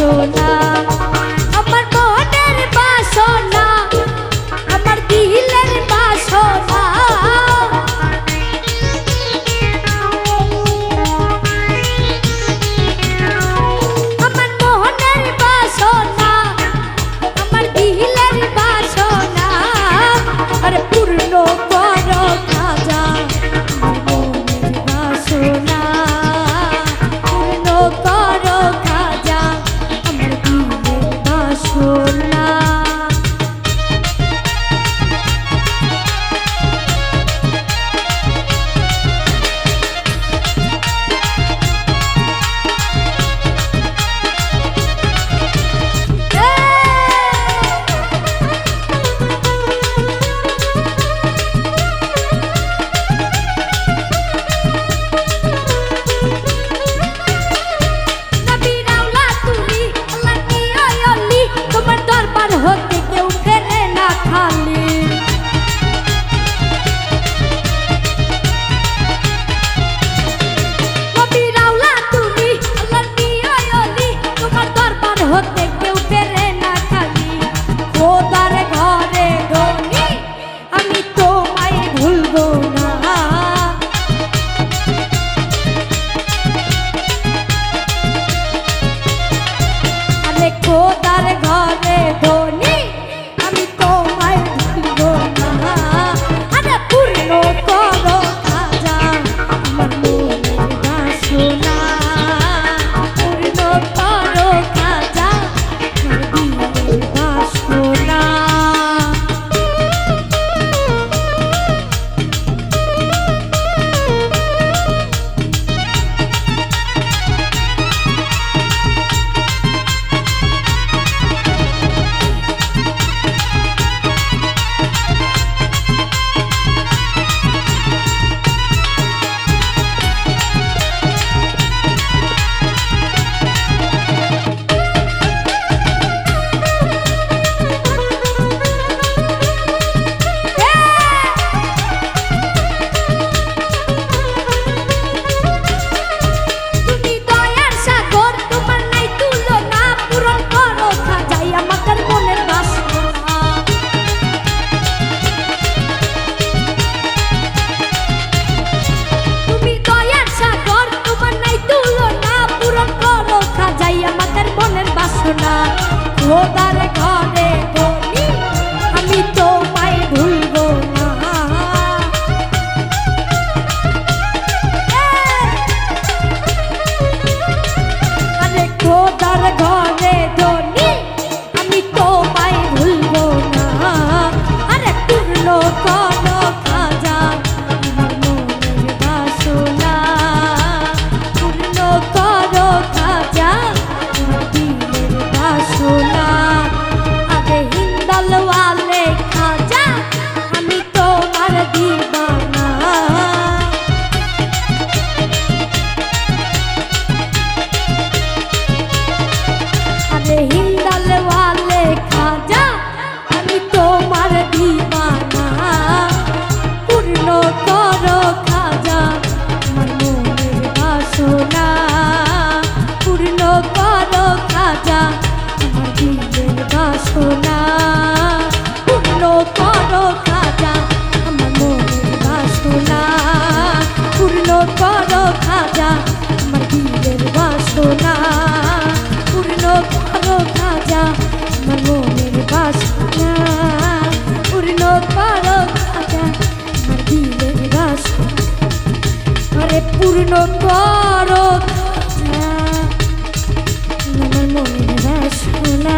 বাসনা আমার মনের বাসনা আমার দিলের বাসনা আমার মনের বাসনা আমার দিলের বাসনা আরে পূর্ণ করো খাজা মনের বাসনা পূর্ণ করো খাজা আমার দিলের বাসনা খোদার ঘরে ধনী আমি তোমায় ভুলব না আরে পূর্ণ করো খাজা আমার মনের বাসনা পূর্ণ করো খাজা আমার দিলের বাসনা খোদার ঘরে ধনী আমি তোমায় ভুলব না আরে খোদার ঘরে ধনী আমি তোমায় ভুলব না আরে পূর্ণ করো খাজা আমার মনের বাসনা পূর্ণ করো খাজা আমার দিলের বাসনা আরে হিন্দাল ওয়ালে খাজা আমি তোমার দিবানা আরে হিন্দাল ওয়ালে খাজা আমি তোমার দিবানা পূর্ণ করো খাজা আমার মনের বাসনা পূর্ণ করো খাজা আমার দিলের বাসনা পূর্ণ করো খাজা আমার মনের বাসনা পূর্ণ করো খাজা আমার দিলের বাসনা পূর্ণ করো খাজা আমার মনের বাসনা পূর্ণ করো খাজা আমার দিলের বাসনা আরে পূর্ণ করো খাজা আমার মনের বাসনা